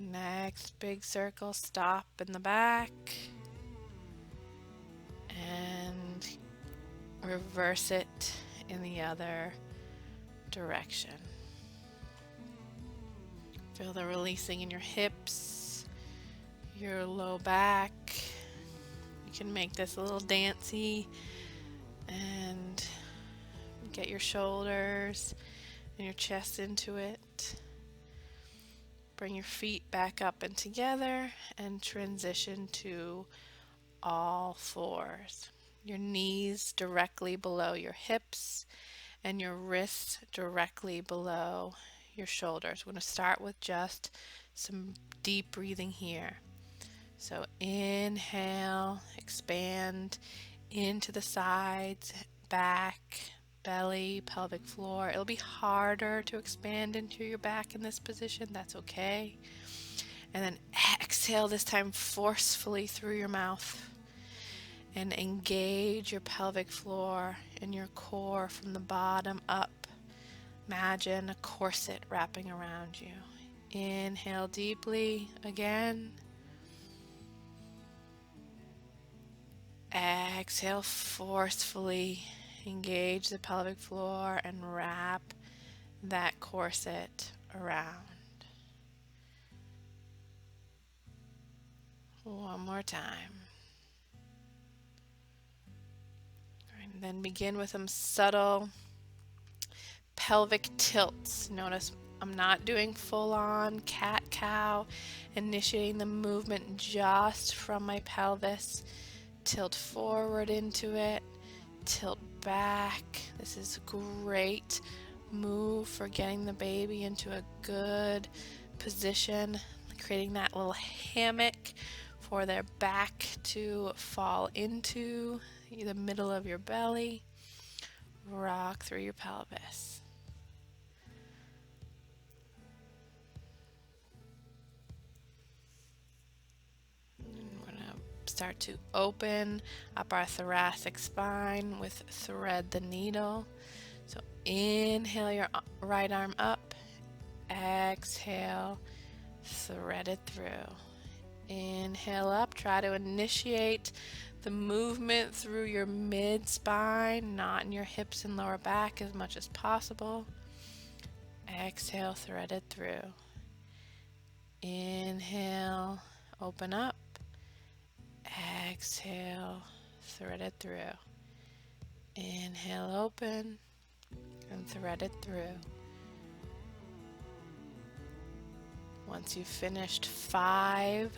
Next big circle, stop in the back and reverse it in the other direction. Feel the releasing in your hips, your low back. You can make this a little dancey and get your shoulders and your chest into it. Bring your feet back up and together and transition to all fours. Your knees directly below your hips and your wrists directly below your shoulders. We're going to start with just some deep breathing here. So inhale, expand into the sides, back, belly, pelvic floor. It'll be harder to expand into your back in this position. That's okay. And then exhale this time forcefully through your mouth and engage your pelvic floor and your core from the bottom up. Imagine a corset wrapping around you. Inhale deeply again. Exhale forcefully. Engage the pelvic floor and wrap that corset around. One more time. And then begin with some subtle pelvic tilts. Notice I'm not doing full-on cat-cow, initiating the movement just from my pelvis. Tilt forward into it, tilt back. This is a great move for getting the baby into a good position, creating that little hammock for their back to fall into the middle of your belly. Rock through your pelvis. We're going to start to open up our thoracic spine with thread the needle. So inhale your right arm up, exhale, thread it through. Inhale up, try to initiate the movement through your mid-spine, not in your hips and lower back as much as possible. Exhale, thread it through. Inhale, open up. Exhale, thread it through. Inhale, open, and thread it through. Once you've finished 5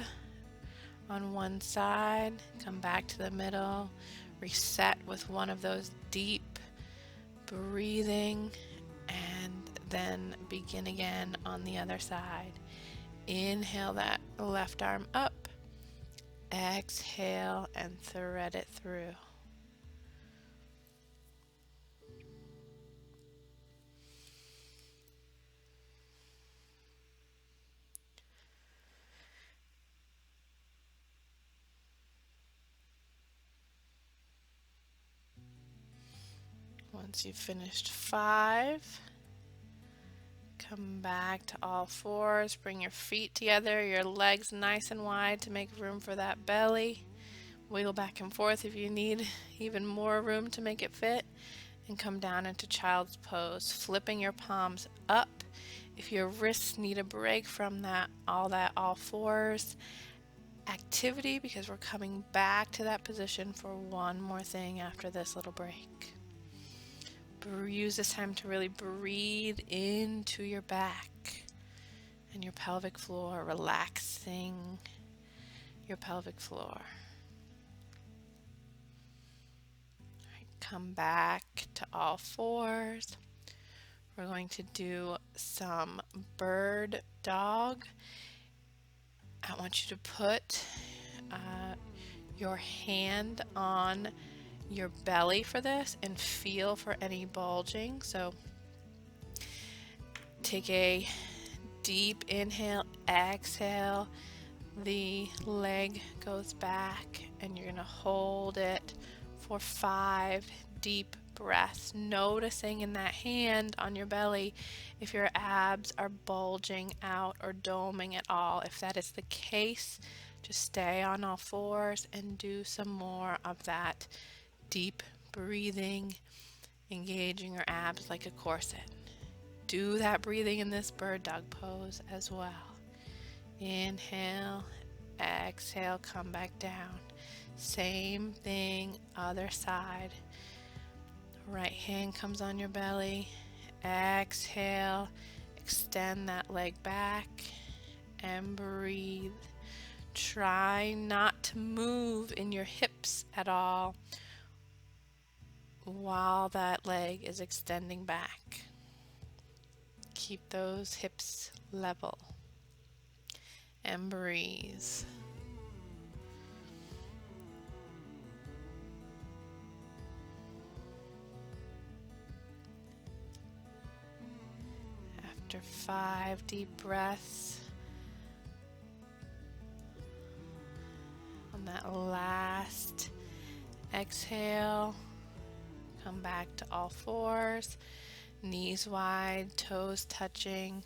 on one side, come back to the middle, reset with one of those deep breathing, and then begin again on the other side. Inhale that left arm up, exhale, and thread it through. Once you've finished 5, come back to all fours. Bring your feet together, your legs nice and wide to make room for that belly. Wiggle back and forth if you need even more room to make it fit. And come down into child's pose, flipping your palms up. If your wrists need a break from all fours activity, because we're coming back to that position for one more thing after this little break. Use this time to really breathe into your back and your pelvic floor, relaxing your pelvic floor. Right, come back to all fours. We're going to do some bird dog. I want you to put your hand on your belly for this and feel for any bulging. So take a deep inhale, exhale, the leg goes back, and you're going to hold it for 5 deep breaths, noticing in that hand on your belly if your abs are bulging out or doming at all. If that is the case, just stay on all fours and do some more of that deep breathing, engaging your abs like a corset. Do that breathing in this bird dog pose as well. Inhale, exhale, come back down. Same thing, other side. Right hand comes on your belly. Exhale, extend that leg back and breathe. Try not to move in your hips at all while that leg is extending back. Keep those hips level and breathe. After 5 deep breaths, on that last exhale, come back to all fours, knees wide, toes touching.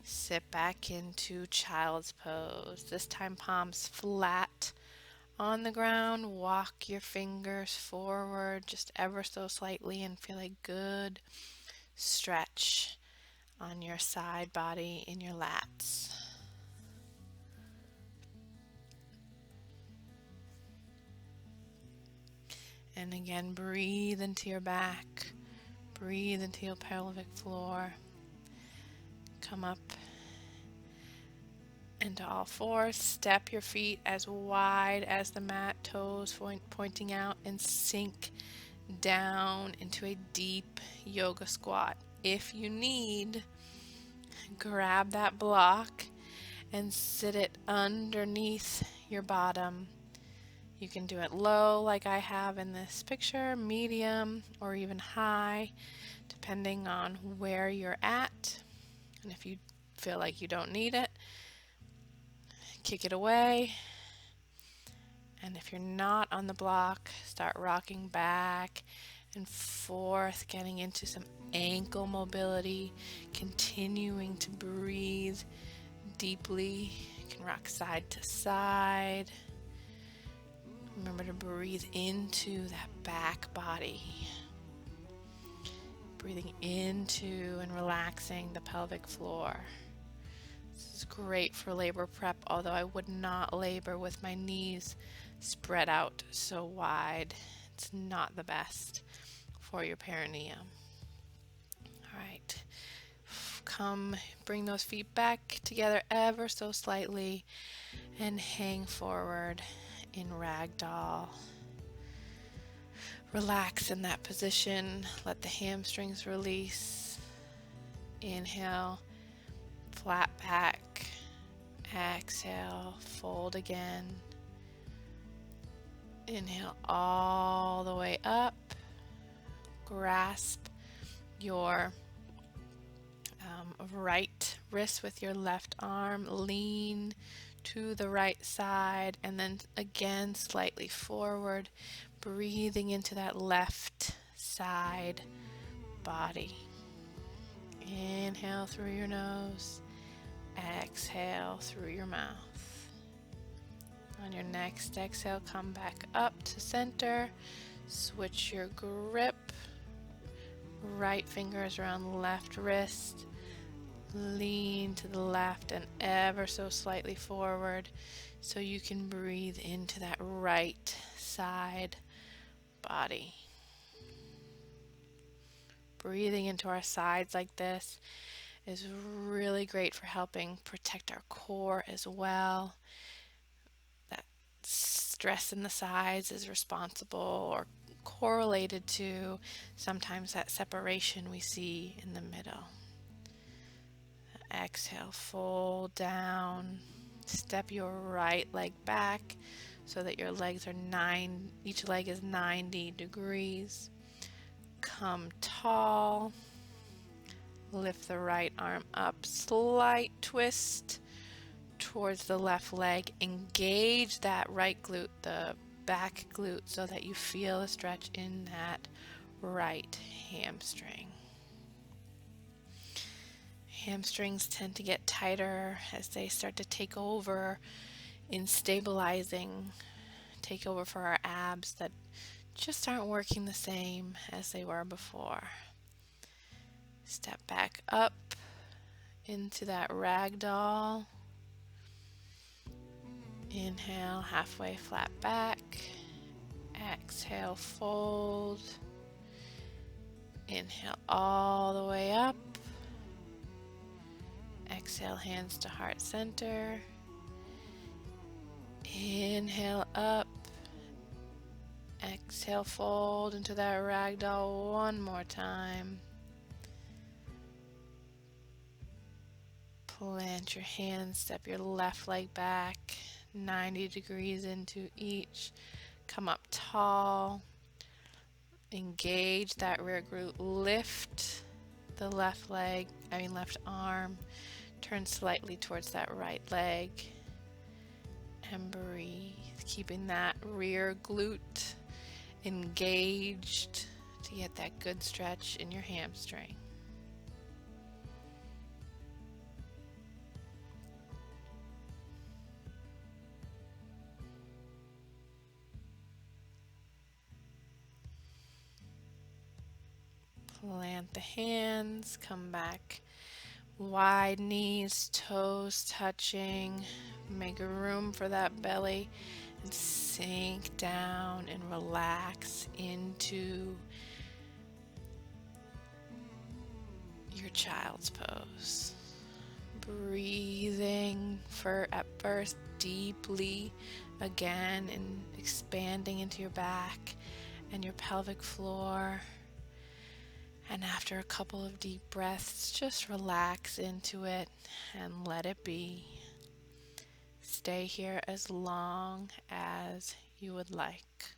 Sit back into child's pose. This time palms flat on the ground. Walk your fingers forward just ever so slightly and feel a good stretch on your side body in your lats. And again, breathe into your back. Breathe into your pelvic floor. Come up into all fours. Step your feet as wide as the mat, toes pointing out, and sink down into a deep yoga squat. If you need, grab that block and sit it underneath your bottom. You can do it low like I have in this picture, medium, or even high, depending on where you're at. And if you feel like you don't need it, kick it away. And if you're not on the block, start rocking back and forth, getting into some ankle mobility, continuing to breathe deeply. You can rock side to side. Remember to breathe into that back body. Breathing into and relaxing the pelvic floor. This is great for labor prep, although I would not labor with my knees spread out so wide. It's not the best for your perineum. All right, come bring those feet back together ever so slightly and hang forward in ragdoll. Relax in that position. Let the hamstrings release. Inhale, flat back. Exhale, fold again. Inhale all the way up. Grasp your right wrist with your left arm. Lean to the right side and then again slightly forward, breathing into that left side body. Inhale through your nose, exhale through your mouth. On your next exhale, come back up to center, switch your grip, right fingers around left wrist, lean to the left and ever so slightly forward so you can breathe into that right side body. Breathing into our sides like this is really great for helping protect our core as well. That stress in the sides is responsible or correlated to sometimes that separation we see in the middle. Exhale, fold down, step your right leg back so that your legs are each leg is 90 degrees. Come tall, lift the right arm up, slight twist towards the left leg. Engage that right glute, the back glute, so that you feel a stretch in that right hamstring. Hamstrings tend to get tighter as they start to take over in stabilizing, take over for our abs that just aren't working the same as they were before. Step back up into that ragdoll. Inhale, halfway flat back. Exhale, fold. Inhale all the way up. Exhale, hands to heart center. Inhale up. Exhale, fold into that ragdoll one more time. Plant your hands, step your left leg back 90 degrees into each. Come up tall. Engage that rear glute. Lift the left arm. Turn slightly towards that right leg. And breathe, keeping that rear glute engaged to get that good stretch in your hamstring. Plant the hands, come back. Wide knees, toes touching. Make room for that belly and sink down and relax into your child's pose. Breathing at first deeply again and expanding into your back and your pelvic floor. And after a couple of deep breaths, just relax into it and let it be. Stay here as long as you would like.